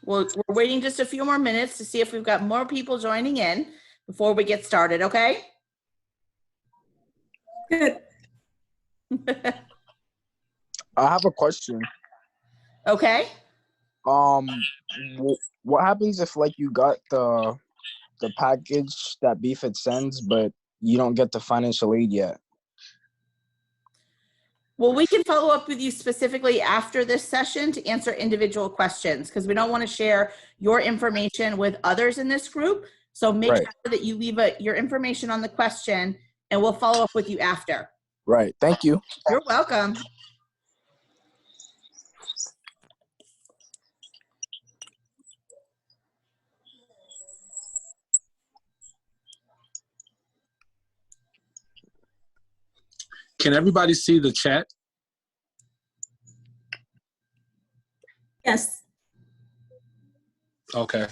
we're waiting just a few more minutes to see if we've got more people joining in before we get started, okay? Good. I have a question. Okay. What happens if like you got the package that BFIT sends, but you don't get the financial aid yet? Well, we can follow up with you specifically after this session to answer individual questions because we don't want to share your information with others in this group. So make sure that you leave your information on the question and we'll follow up with you after. Right. Thank you. You're welcome. Can everybody see the chat? Yes. Okay.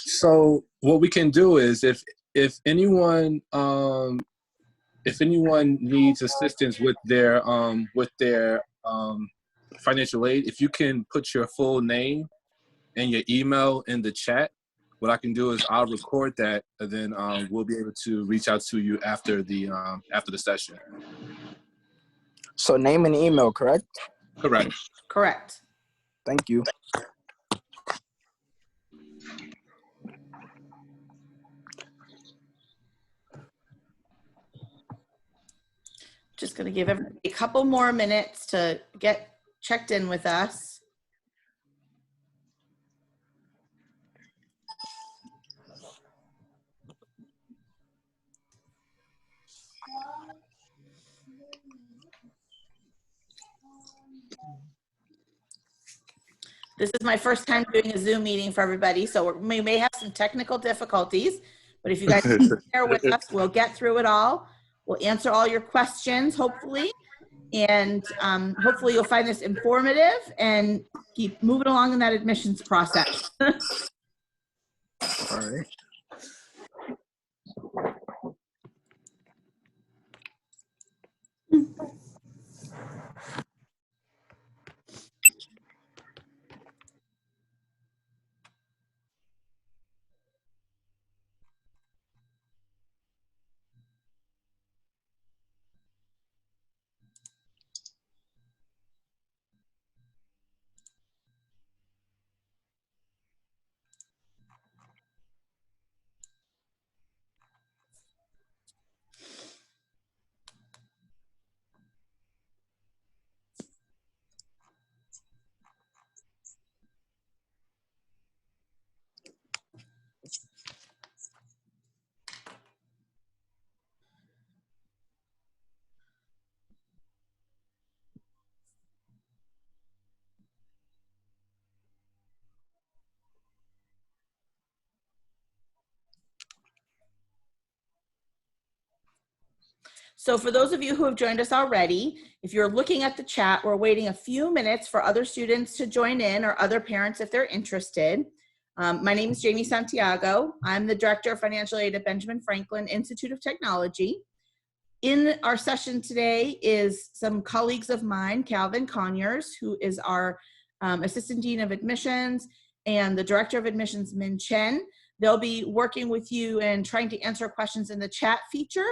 So what we can do is if anyone needs assistance with their financial aid, if you can put your full name and your email in the chat, what I can do is I'll record that, and then we'll be able to reach out to you after the session. So name and email, correct? Correct. Correct. Thank you. Just going to give everybody a couple more minutes to get checked in with us. This is my first time doing a Zoom meeting for everybody, so we may have some technical difficulties, but if you guys bear with us, we'll get through it all. We'll answer all your questions, hopefully, and hopefully you'll find this informative and keep moving along in that admissions process. All right. So for those of you who have joined us already, if you're looking at the chat, we're waiting a few minutes for other students to join in or other parents if they're interested. My name is Jamie Santiago. I'm the Director of Financial Aid at Benjamin Franklin Institute of Technology. In our session today is some colleagues of mine, Calvin Conyers, who is our Assistant Dean of Admissions, and the Director of Admissions, Min Chen. They'll be working with you and trying to answer questions in the chat feature.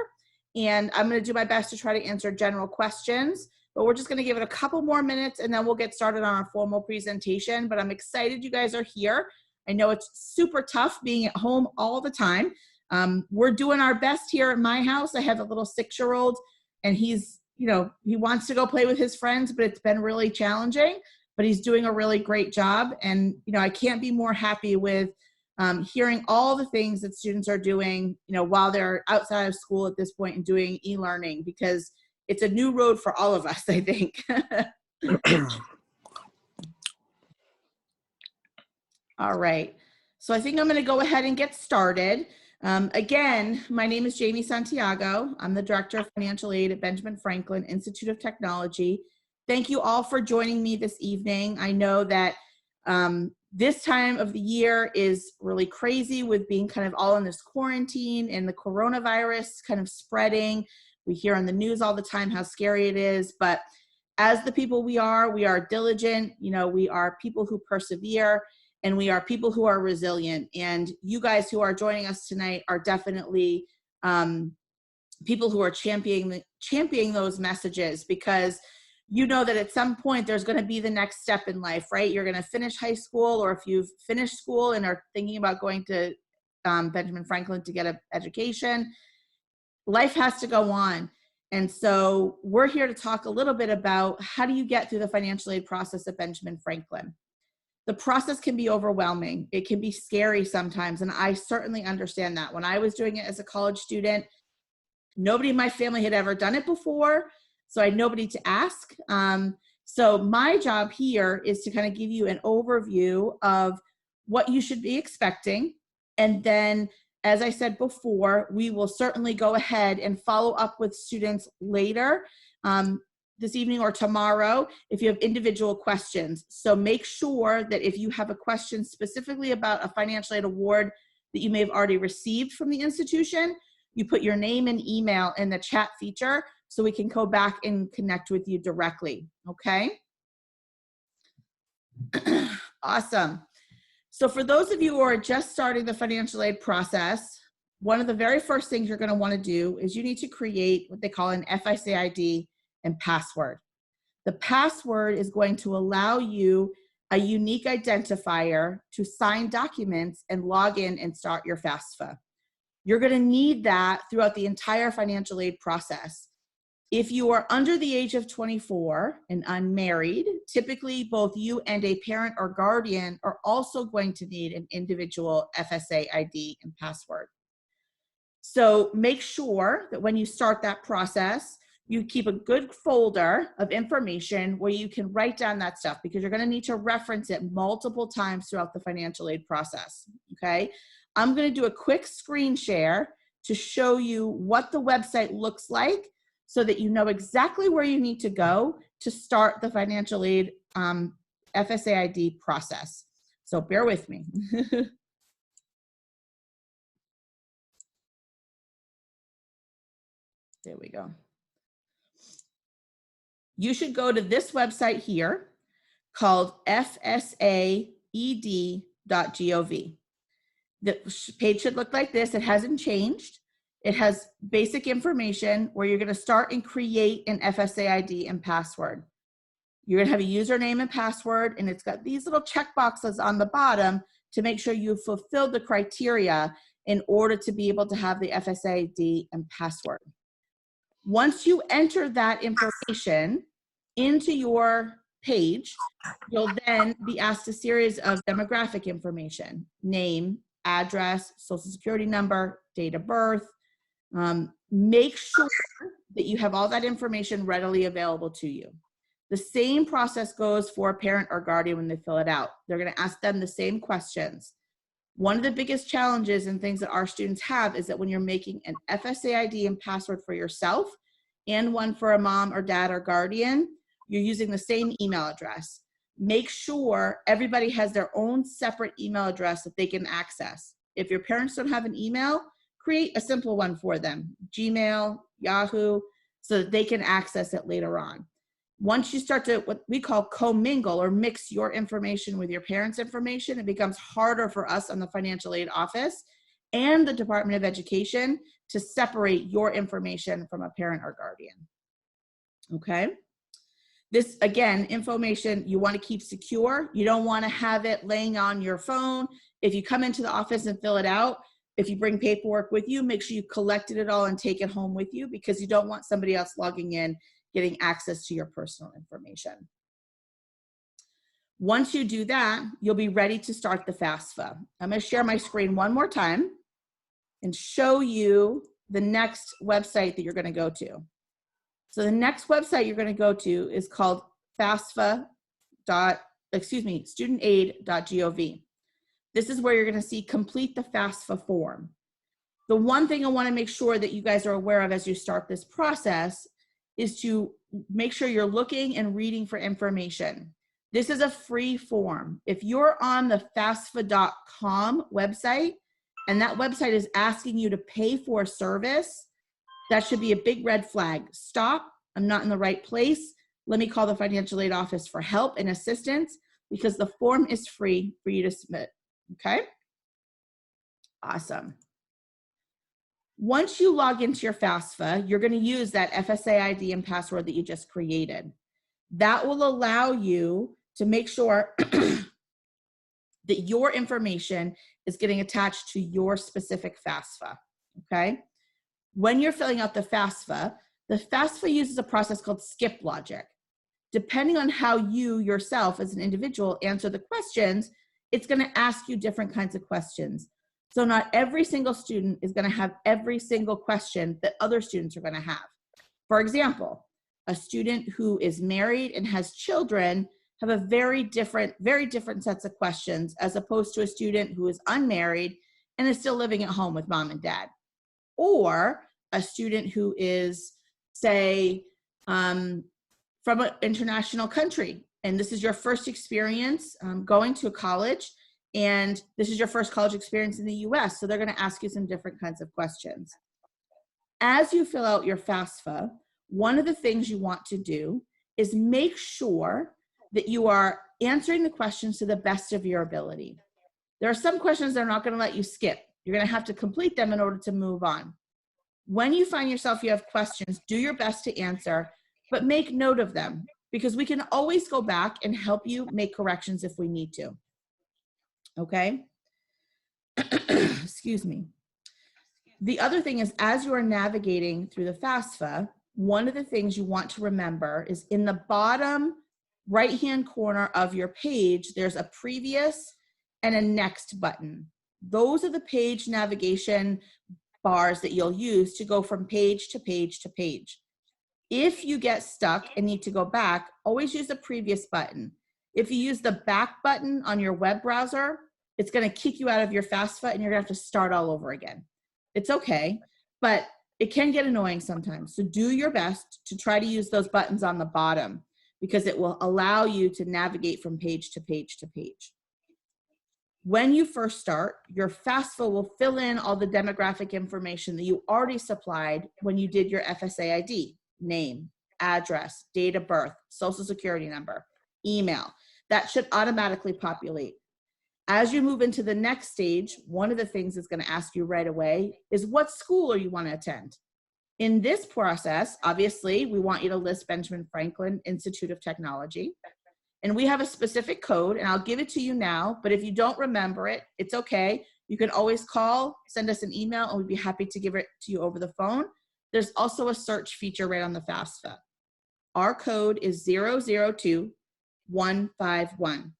And I'm going to do my best to try to answer general questions, but we're just going to give it a couple more minutes and then we'll get started on our formal presentation. But I'm excited you guys are here. I know it's super tough being at home all the time. We're doing our best here at my house. I have a little 6-year-old and he's, you know, he wants to go play with his friends, but it's been really challenging, but he's doing a really great job. And, you know, I can't be more happy with hearing all the things that students are doing, you know, while they're outside of school at this point and doing e-learning, because it's a new road for all of us, I think. All right. So I think I'm going to go ahead and get started. Again, my name is Jamie Santiago. I'm the Director of Financial Aid at Benjamin Franklin Institute of Technology. Thank you all for joining me this evening. I know that this time of the year is really crazy with being kind of all in this quarantine and the coronavirus kind of spreading. We hear on the news all the time how scary it is, but as the people we are diligent, you know, we are people who persevere, and we are people who are resilient. And you guys who are joining us tonight are definitely people who are championing those messages, because you know that at some point there's going to be the next step in life, right? You're going to finish high school, or if you've finished school and are thinking about going to Benjamin Franklin to get an education, life has to go on. And so we're here to talk a little bit about how do you get through the financial aid process at Benjamin Franklin. The process can be overwhelming. It can be scary sometimes, and I certainly understand that. When I was doing it as a college student, nobody in my family had ever done it before, so I had nobody to ask. So my job here is to kind of give you an overview of what you should be expecting. And then, as I said before, we will certainly go ahead and follow up with students later this evening or tomorrow if you have individual questions. So make sure that if you have a question specifically about a financial aid award that you may have already received from the institution, you put your name and email in the chat feature so we can go back and connect with you directly, okay? Awesome. So for those of you who are just starting the financial aid process, one of the very first things you're going to want to do is you need to create what they call an FSA ID and password. The password is going to allow you a unique identifier to sign documents and log in and start your FAFSA. You're going to need that throughout the entire financial aid process. If you are under the age of 24 and unmarried, typically both you and a parent or guardian are also going to need an individual FSA ID and password. So make sure that when you start that process, you keep a good folder of information where you can write down that stuff, because you're going to need to reference it multiple times throughout the financial aid process, okay? I'm going to do a quick screen share to show you what the website looks like so that you know exactly where you need to go to start the financial aid FSA ID process. So bear with me. There we go. You should go to this website here called FSAED.gov. The page should look like this. It hasn't changed. It has basic information where you're going to start and create an FSA ID and password. You're going to have a username and password, and it's got these little check boxes on the bottom to make sure you've fulfilled the criteria in order to be able to have the FSA ID and password. Once you enter that information into your page, you'll then be asked a series of demographic information: name, address, social security number, date of birth. Make sure that you have all that information readily available to you. The same process goes for a parent or guardian when they fill it out. They're going to ask them the same questions. One of the biggest challenges and things that our students have is that when you're making an FSA ID and password for yourself and one for a mom or dad or guardian, you're using the same email address. Make sure everybody has their own separate email address that they can access. If your parents don't have an email, create a simple one for them, Gmail, Yahoo, so that they can access it later on. Once you start to what we call commingle or mix your information with your parents' information, it becomes harder for us on the financial aid office and the Department of Education to separate your information from a parent or guardian. Okay? This, again, information you want to keep secure. You don't want to have it laying on your phone. If you come into the office and fill it out, if you bring paperwork with you, make sure you collected it all and take it home with you, because you don't want somebody else logging in, getting access to your personal information. Once you do that, you'll be ready to start the FAFSA. I'm going to share my screen one more time and show you the next website that you're going to go to. So the next website you're going to go to is called studentaid.gov. This is where you're going to see complete the FAFSA form. The one thing I want to make sure that you guys are aware of as you start this process is to make sure you're looking and reading for information. This is a free form. If you're on the FAFSA.com website and that website is asking you to pay for a service, That should be a big red flag. Stop, I'm not in the right place. Let me call the financial aid office for help and assistance because the form is free for you to submit, okay? Awesome. Once you log into your FAFSA, you're gonna use that FSA ID and password that you just created. That will allow you to make sure that your information is getting attached to your specific FAFSA, okay? When you're filling out the FAFSA uses a process called skip logic. Depending on how you yourself as an individual answer the questions, it's gonna ask you different kinds of questions. So not every single student is gonna have every single question that other students are gonna have. For example, a student who is married and has children have a very different sets of questions as opposed to a student who is unmarried and is still living at home with mom and dad. Or a student who is, say, from an international country, and this is your first experience going to college, and this is your first college experience in the US, so they're gonna ask you some different kinds of questions. As you fill out your FAFSA, one of the things you want to do is make sure that you are answering the questions to the best of your ability. There are some questions they're not gonna let you skip. You're gonna have to complete them in order to move on. When you find yourself you have questions, do your best to answer, but make note of them because we can always go back and help you make corrections if we need to, okay? Excuse me. The other thing is, as you are navigating through the FAFSA, one of the things you want to remember is in the bottom right-hand corner of your page, there's a previous and a next button. Those are the page navigation bars that you'll use to go from page to page to page. If you get stuck and need to go back, always use the previous button. If you use the back button on your web browser, it's gonna kick you out of your FAFSA and you're gonna have to start all over again. It's okay, but it can get annoying sometimes. So do your best to try to use those buttons on the bottom because it will allow you to navigate from page to page to page. When you first start, your FAFSA will fill in all the demographic information that you already supplied when you did your FSA ID, name, address, date of birth, social security number, email. That should automatically populate. As you move into the next stage, one of the things it's going to ask you right away is what school you want to attend. In this process, obviously, we want you to list Benjamin Franklin Institute of Technology. And we have a specific code, and I'll give it to you now, but if you don't remember it, it's okay. You can always call, send us an email, and we'd be happy to give it to you over the phone. There's also a search feature right on the FAFSA. Our code is 002151.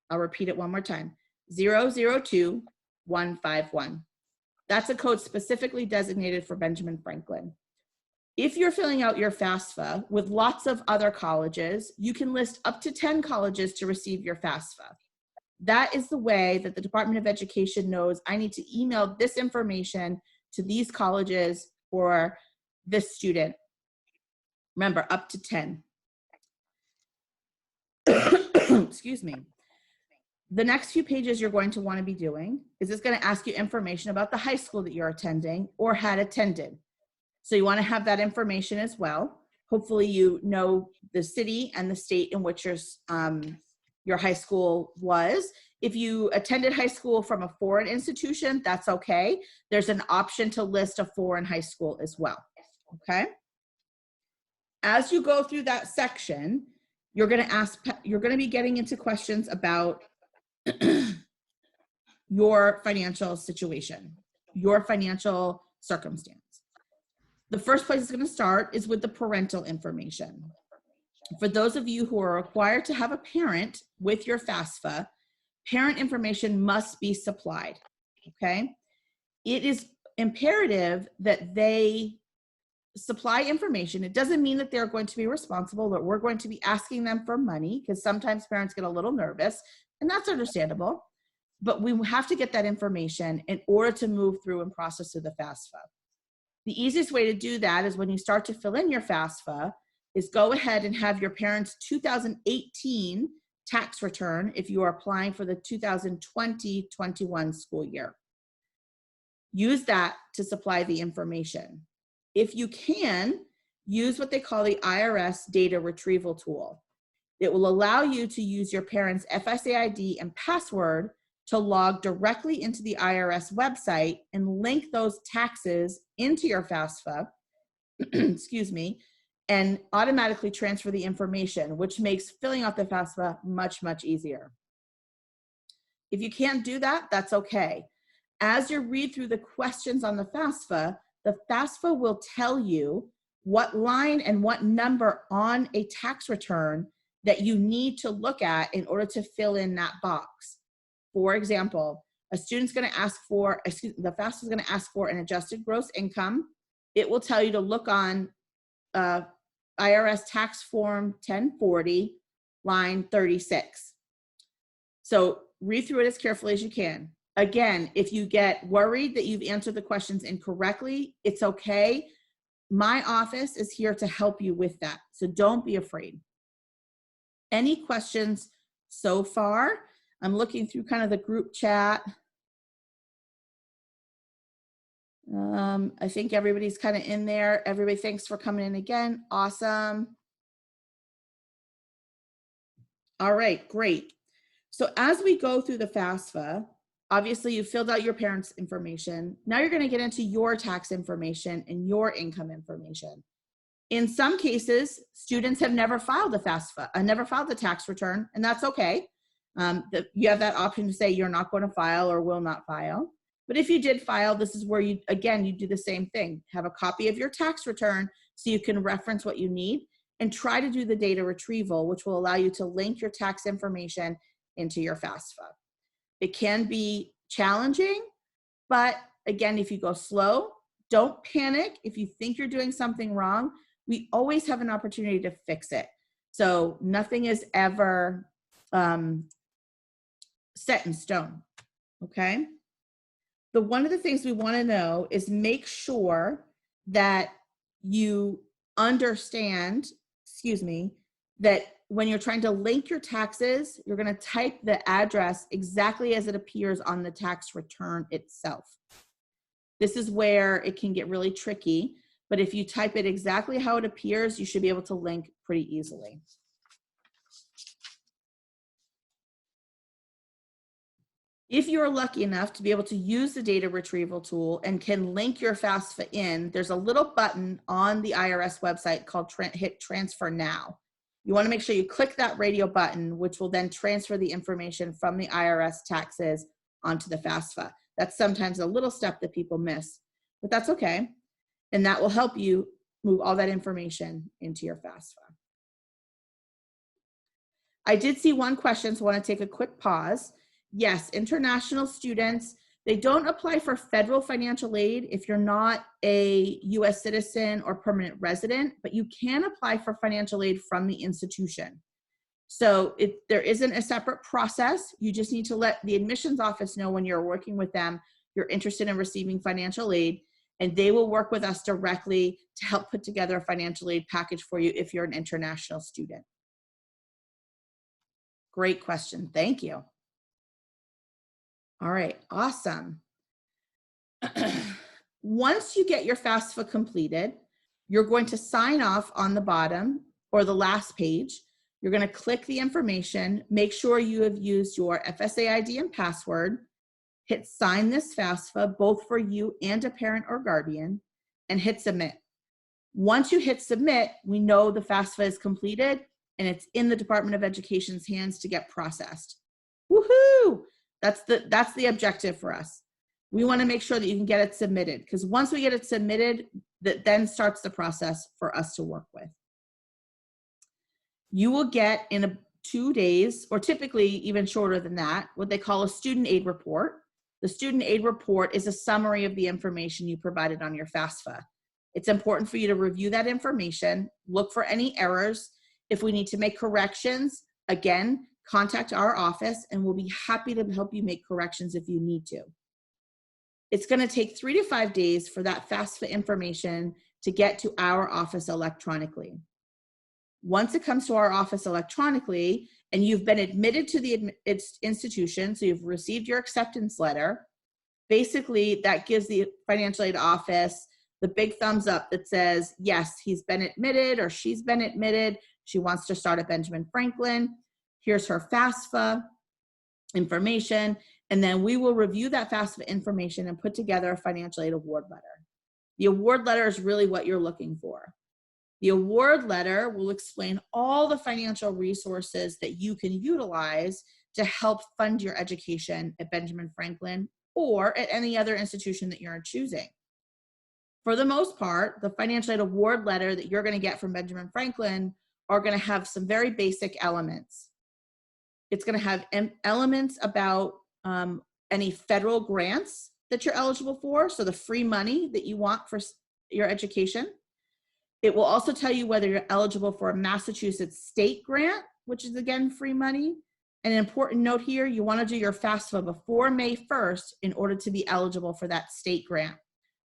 I'll repeat it one more time, 002151. That's a code specifically designated for Benjamin Franklin. If you're filling out your FAFSA with lots of other colleges, you can list up to 10 colleges to receive your FAFSA. That is the way that the Department of Education knows I need to email this information to these colleges for this student. Remember, up to 10. Excuse me. The next few pages you're going to want to be doing is it's going to ask you information about the high school that you're attending or had attended. So you want to have that information as well. Hopefully you know the city and the state in which your high school was. If you attended high school from a foreign institution, that's okay. There's an option to list a foreign high school as well, okay? As you go through that section, you're going to be getting into questions about your financial situation, your financial circumstance. The first place it's going to start is with the parental information. For those of you who are required to have a parent with your FAFSA, parent information must be supplied, okay? It is imperative that they supply information. It doesn't mean that they're going to be responsible, that we're going to be asking them for money, because sometimes parents get a little nervous, and that's understandable, but we have to get that information in order to move through and process through the FAFSA. The easiest way to do that is when you start to fill in your FAFSA is go ahead and have your parents' 2018 tax return if you are applying for the 2020-21 school year. Use that to supply the information. If you can, use what they call the IRS data retrieval tool. It will allow you to use your parents' FSA ID and password to log directly into the IRS website and link those taxes into your FAFSA, excuse me, and automatically transfer the information, which makes filling out the FAFSA much, much easier. If you can't do that, that's okay. As you read through the questions on the FAFSA will tell you what line and what number on a tax return that you need to look at in order to fill in that box. For example, a student's going to ask for, the FAFSA is going to ask for an adjusted gross income. It will tell you to look on IRS tax form 1040, line 36. So read through it as carefully as you can. Again, if you get worried that you've answered the questions incorrectly, it's okay. My office is here to help you with that, so don't be afraid. Any questions so far? I'm looking through kind of the group chat. I think everybody's kind of in there. Everybody, thanks for coming in again. Awesome. All right, great. So as we go through the FAFSA, obviously you filled out your parents' information. Now you're going to get into your tax information and your income information. In some cases, students have never filed a FAFSA, never filed a tax return, and that's okay. You have that option to say you're not going to file or will not file. But if you did file, this is where you do the same thing. Have a copy of your tax return so you can reference what you need and try to do the data retrieval, which will allow you to link your tax information into your FAFSA. It can be challenging, but again, if you go slow, don't panic. If you think you're doing something wrong, we always have an opportunity to fix it. So nothing is ever set in stone, okay? One of the things we want to know is make sure that you understand, that when you're trying to link your taxes, you're going to type the address exactly as it appears on the tax return itself. This is where it can get really tricky, but if you type it exactly how it appears, you should be able to link pretty easily. If you're lucky enough to be able to use the data retrieval tool and can link your FAFSA in, there's a little button on the IRS website called hit transfer now. You want to make sure you click that radio button, which will then transfer the information from the IRS taxes onto the FAFSA. That's sometimes a little step that people miss, but that's okay. And that will help you move all that information into your FAFSA. I did see one question, so I want to take a quick pause. Yes, international students, they don't apply for federal financial aid if you're not a US citizen or permanent resident, but you can apply for financial aid from the institution. So there isn't a separate process. You just need to let the admissions office know when you're working with them, you're interested in receiving financial aid, and they will work with us directly to help put together a financial aid package for you if you're an international student. Great question, thank you. All right, awesome. Once you get your FAFSA completed, you're going to sign off on the bottom or the last page. You're going to click the information, make sure you have used your FSA ID and password, hit sign this FAFSA, both for you and a parent or guardian, and hit submit. Once you hit submit, we know the FAFSA is completed and it's in the Department of Education's hands to get processed. Woohoo! That's the objective for us. We want to make sure that you can get it submitted, because once we get it submitted, that then starts the process for us to work with. You will get in 2 days, or typically even shorter than that, what they call a student aid report. The student aid report is a summary of the information you provided on your FAFSA. It's important for you to review that information, look for any errors. If we need to make corrections, again, contact our office and we'll be happy to help you make corrections if you need to. It's going to take 3 to 5 days for that FAFSA information to get to our office electronically. Once it comes to our office electronically and you've been admitted to the institution, so you've received your acceptance letter, basically that gives the financial aid office the big thumbs up that says, yes, he's been admitted or she's been admitted. She wants to start at Benjamin Franklin. Here's her FAFSA information. And then we will review that FAFSA information and put together a financial aid award letter. The award letter is really what you're looking for. The award letter will explain all the financial resources that you can utilize to help fund your education at Benjamin Franklin or at any other institution that you're choosing. For the most part, the financial aid award letter that you're going to get from Benjamin Franklin are going to have some very basic elements. It's going to have elements about any federal grants that you're eligible for, so the free money that you want for your education. It will also tell you whether you're eligible for a Massachusetts state grant, which is again free money. And an important note here, you want to do your FAFSA before May 1st in order to be eligible for that state grant.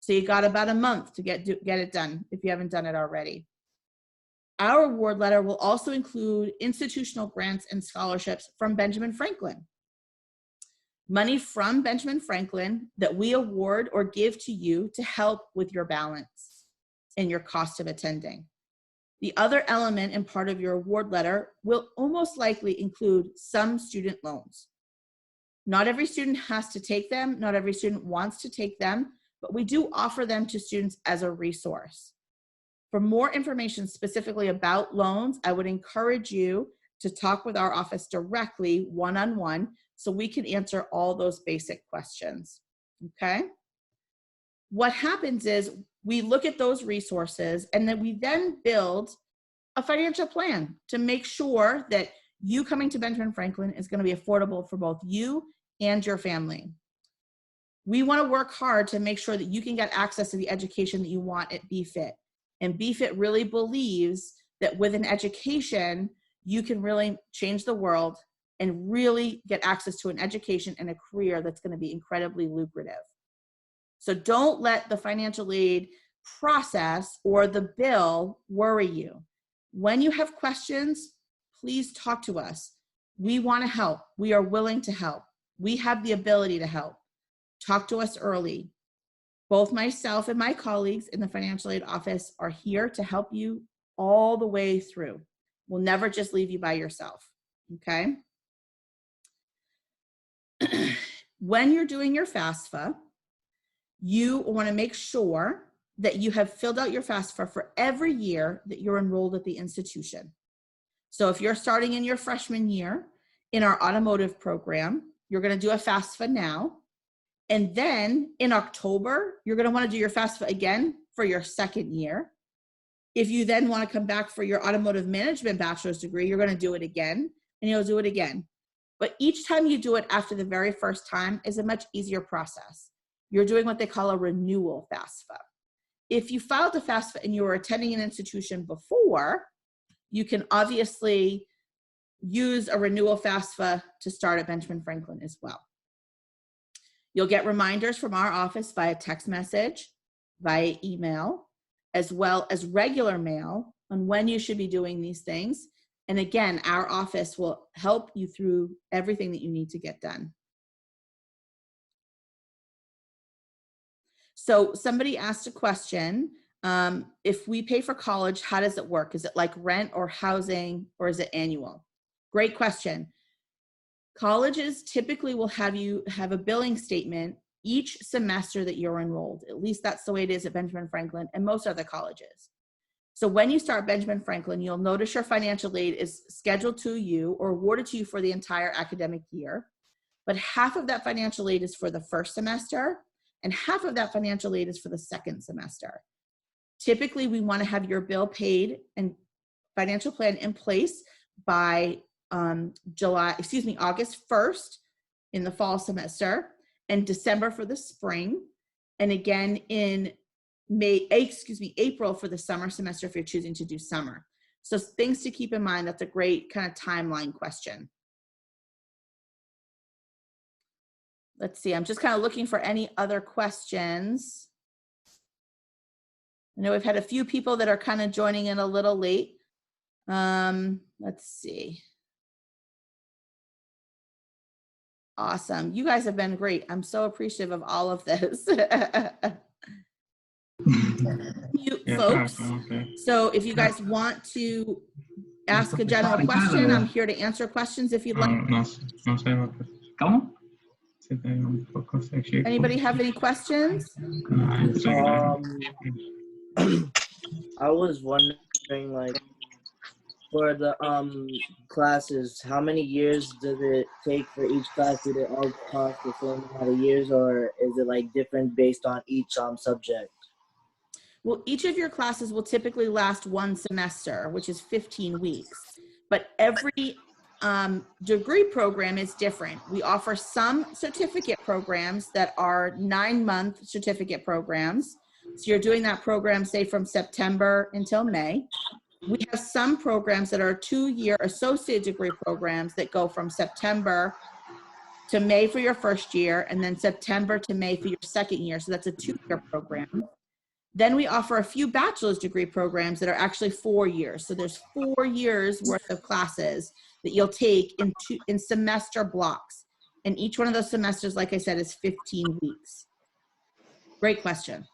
So you got about a month to get it done if you haven't done it already. Our award letter will also include institutional grants and scholarships from Benjamin Franklin. Money from Benjamin Franklin that we award or give to you to help with your balance and your cost of attending. The other element and part of your award letter will almost likely include some student loans. Not every student has to take them. Not every student wants to take them, but we do offer them to students as a resource. For more information specifically about loans, I would encourage you to talk with our office directly one-on-one so we can answer all those basic questions, okay? What happens is we look at those resources and then we then build a financial plan to make sure that you coming to Benjamin Franklin is going to be affordable for both you and your family. We want to work hard to make sure that you can get access to the education that you want at BFIT. And BFIT really believes that with an education, you can really change the world and really get access to an education and a career that's going to be incredibly lucrative. So don't let the financial aid process or the bill worry you. When you have questions, please talk to us. We want to help. We are willing to help. We have the ability to help. Talk to us early. Both myself and my colleagues in the financial aid office are here to help you all the way through. We'll never just leave you by yourself, okay? When you're doing your FAFSA, you want to make sure that you have filled out your FAFSA for every year that you're enrolled at the institution. So if you're starting in your freshman year in our automotive program, you're going to do a FAFSA now. And then in October, you're going to want to do your FAFSA again for your second year. If you then want to come back for your automotive management bachelor's degree, you're going to do it again and you'll do it again. But each time you do it after the very first time is a much easier process. You're doing what they call a renewal FAFSA. If you filed a FAFSA and you were attending an institution before, you can obviously use a renewal FAFSA to start at Benjamin Franklin as well. You'll get reminders from our office via text message, via email, as well as regular mail on when you should be doing these things. And again, our office will help you through everything that you need to get done. So somebody asked a question, if we pay for college, how does it work? Is it like rent or housing, or is it annual? Great question. Colleges typically will have you have a billing statement each semester that you're enrolled. At least that's the way it is at Benjamin Franklin and most other colleges. So when you start Benjamin Franklin, you'll notice your financial aid is scheduled to you or awarded to you for the entire academic year. But half of that financial aid is for the first semester, and half of that financial aid is for the second semester. Typically, we want to have your bill paid and financial plan in place by August 1st in the fall semester, and December for the spring, and again in April for the summer semester if you're choosing to do summer. So things to keep in mind. That's a great kind of timeline question. Let's see, I'm just kind of looking for any other questions. I know we've had a few people that are kind of joining in a little late. Let's see. Awesome. You guys have been great. I'm so appreciative of all of this. You Yeah, folks. okay. So if you guys want to ask a general question, I'm here to answer questions if you'd like. No sé. ¿Cómo? Se te un poco sexy. Anybody have any questions? I was wondering, like, for the classes, how many years does it take for each class? Do they all cost the same amount of years, or is it like different based on each subject? Well, each of your classes will typically last one semester, which is 15 weeks. But every degree program is different. We offer some certificate programs that are 9-month certificate programs. So you're doing that program, say, from September until May. We have some programs that are 2-year associate degree programs that go from September to May for your first year, and then September to May for your second year. So that's a 2-year program. Then we offer a few bachelor's degree programs that are actually 4 years. So there's 4 years worth of classes that you'll take in semester blocks. And each one of those semesters, like I said, is 15 weeks. Great question.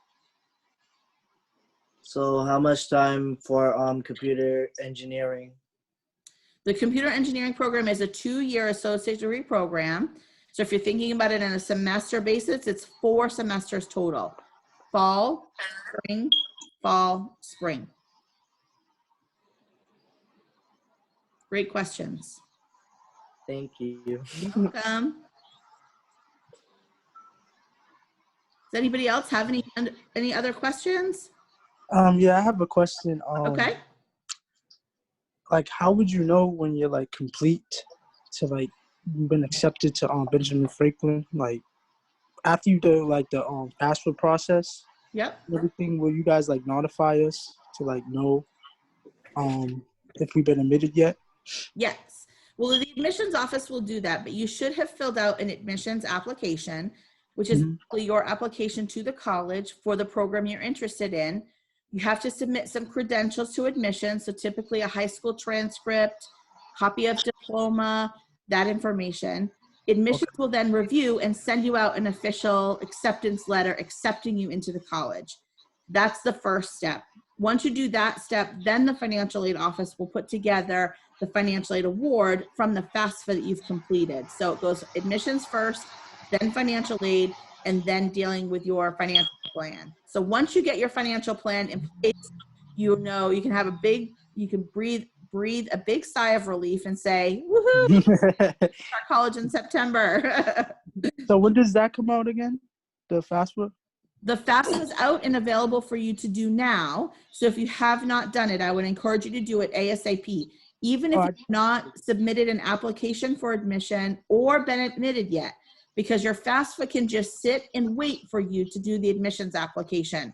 So how much time for computer engineering? The computer engineering program is a 2-year associate degree program. So if you're thinking about it on a semester basis, it's 4 semesters total. Fall, spring. Great questions. Thank you. You're welcome. Does anybody else have any other questions? Yeah, I have a question. Okay. Like, how would you know when you're like complete to like been accepted to Benjamin Franklin? Like, after you do like the FAFSA process, Yep. everything, will you guys like notify us to like know if we've been admitted yet? Yes. Well, the admissions office will do that, but you should have filled out an admissions application, which is your application to the college for the program you're interested in. You have to submit some credentials to admissions, so typically a high school transcript, copy of diploma, that information. Admissions will then review and send you out an official acceptance letter accepting you into the college. That's the first step. Once you do that step, then the financial aid office will put together the financial aid award from the FAFSA that you've completed. So it goes admissions first, then financial aid, and then dealing with your financial plan. So once you get your financial plan in place, you know you can have you can breathe a big sigh of relief and say, woohoo, start college in September. So when does that come out again? The FAFSA? The FAFSA is out and available for you to do now. So if you have not done it, I would encourage you to do it ASAP. Even if you've not submitted an application for admission or been admitted yet, because your FAFSA can just sit and wait for you to do the admissions application.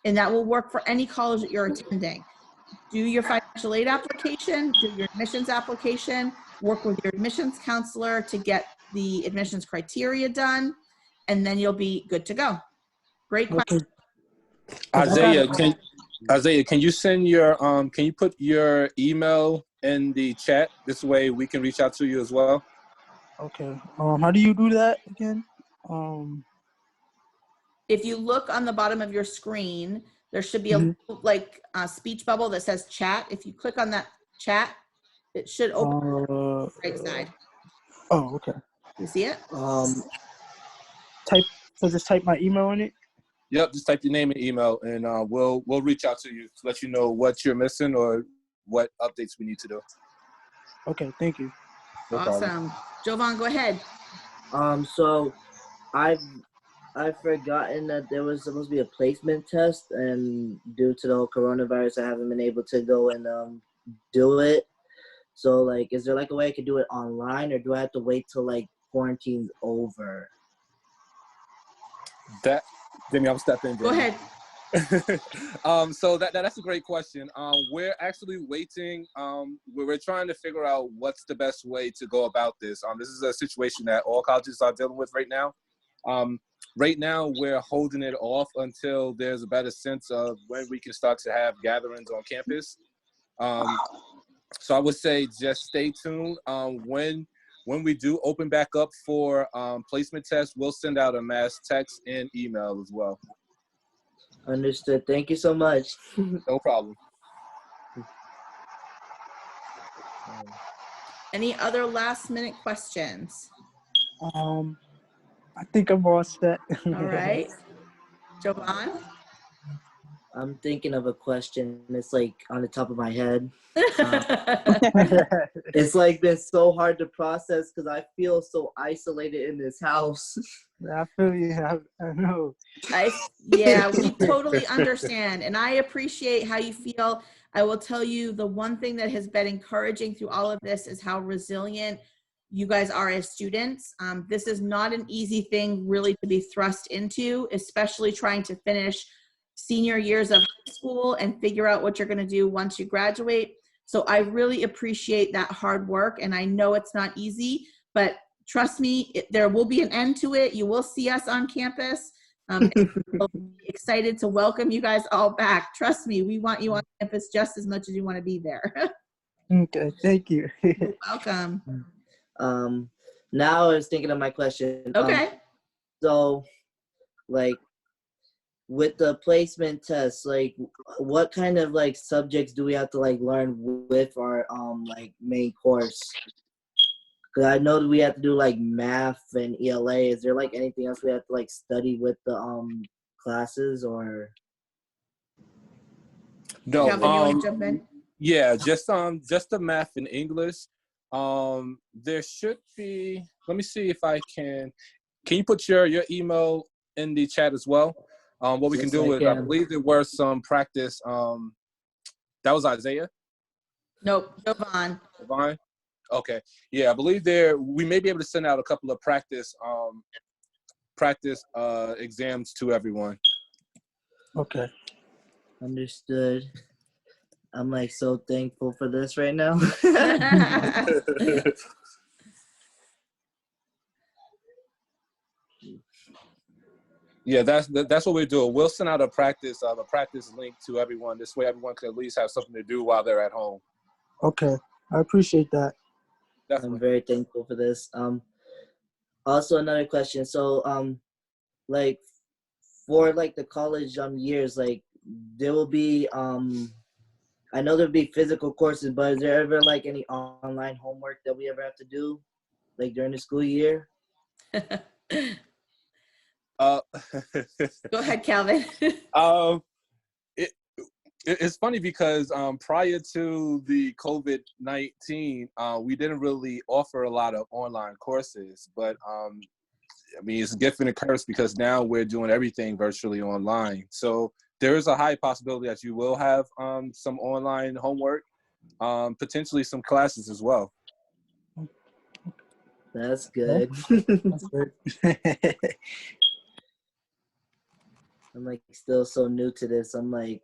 And that will work for any college that you're attending. Do your financial aid application, do your admissions application, work with your admissions counselor to get the admissions criteria done, and then you'll be good to go. Great question. Isaiah, can you send your can you put your email in the chat? This way we can reach out to you as well. Okay. How do you do that again? If you look on the bottom of your screen, there should be a like a speech bubble that says chat. If you click on that chat, it should open on the right side. Oh, okay. You see it? Just type my email in it. Yep, just type your name and email, and we'll reach out to you to let you know what you're missing or what updates we need to do. Okay, thank you. No problem. Awesome. Jovan, go ahead. So I've forgotten that there was supposed to be a placement test, and due to the whole coronavirus, I haven't been able to go and do it. So like, is there like a way I could do it online, or do I have to wait till like quarantine's over? That, Jimmy, I'm stepping in. Go ahead. So that's a great question. We're actually waiting. We're trying to figure out what's the best way to go about this. This is a situation that all colleges are dealing with right now. Right now, we're holding it off until there's a better sense of when we can start to have gatherings on campus. So I would say just stay tuned. When we do open back up for placement tests, we'll send out a mass text and email as well. Understood. Thank you so much. No problem. Any other last minute questions? I think I'm all set. All right. Jovan? I'm thinking of a question. It's like on the top of my head. It's like been so hard to process because I feel so isolated in this house. I feel you. I know. Yeah, we totally understand. And I appreciate how you feel. I will tell you the one thing that has been encouraging through all of this is how resilient you guys are as students. This is not an easy thing really to be thrust into, especially trying to finish senior years of high school and figure out what you're going to do once you graduate. So I really appreciate that hard work. And I know it's not easy, but trust me, there will be an end to it. You will see us on campus. We'll be excited to welcome you guys all back. Trust me, we want you on campus just as much as you want to be there. Okay, thank you. You're welcome. Now I was thinking of my question. Okay. So, like, with the placement test, like, what kind of like subjects do we have to like learn with our like main course? Because I know that we have to do like math and ELA. Is there like anything else we have to like study with the classes or? No. Calvin, you want to jump in? Yeah, just the math and English. There should be. Let me see if I can. Can you put your email in the chat as well? What we can do is, I believe there were some practice. That was Isaiah? Nope, Jovan. Jovan? Okay. Yeah, I believe we may be able to send out a couple of practice exams to everyone. Okay. Understood. I'm like so thankful for this right now. Yeah, that's what we do. We'll send out a practice link to everyone. This way, everyone can at least have something to do while they're at home. Okay, I appreciate that. Definitely. I'm very thankful for this. Also another question. So, like, for like the college years, like there will be I know there'll be physical courses, but is there ever like any online homework that we ever have to do, like during the school year? Go ahead, Calvin. It's funny because prior to the COVID-19, we didn't really offer a lot of online courses, but I mean, it's a gift and a curse because now we're doing everything virtually online. So there is a high possibility that you will have some online homework, potentially some classes as well. That's good. That's good. I'm like still so new to this. I'm like,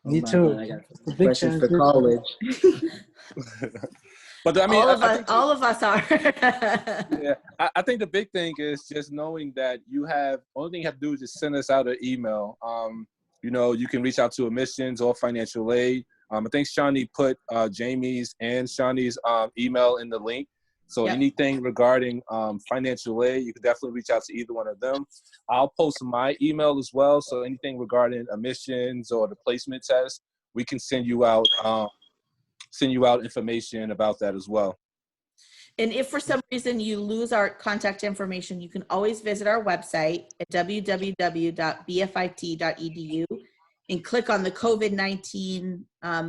oh Me my too. God, I got some questions for college. But I mean, all of us are. Yeah, I think the big thing is just knowing that only thing you have to do is just send us out an email. You know, you can reach out to admissions or financial aid. I think Shawnee put Jamie's and Shawnee's email in the link. So Yep. Anything regarding financial aid, you can definitely reach out to either one of them. I'll post my email as well. So anything regarding admissions or the placement test, we can send you out information about that as well. And if for some reason you lose our contact information, you can always visit our website at www.bfit.edu and click on the COVID-19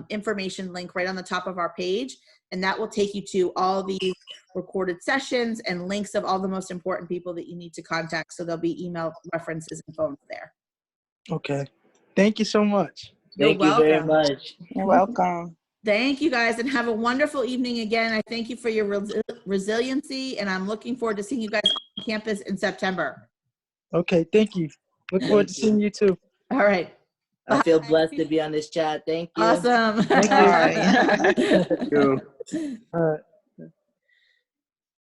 information link right on the top of our page. And that will take you to all these recorded sessions and links of all the most important people that you need to contact. So there'll be email references and phones there. Okay. Thank you so much. Thank you very much. You're welcome. Thank you guys and have a wonderful evening again. I thank you for your resiliency and I'm looking forward to seeing you guys on campus in September. Okay, thank you. Look forward to seeing you too. All right. I feel blessed to be on this chat. Thank you. Awesome. Thank you. All right. All right.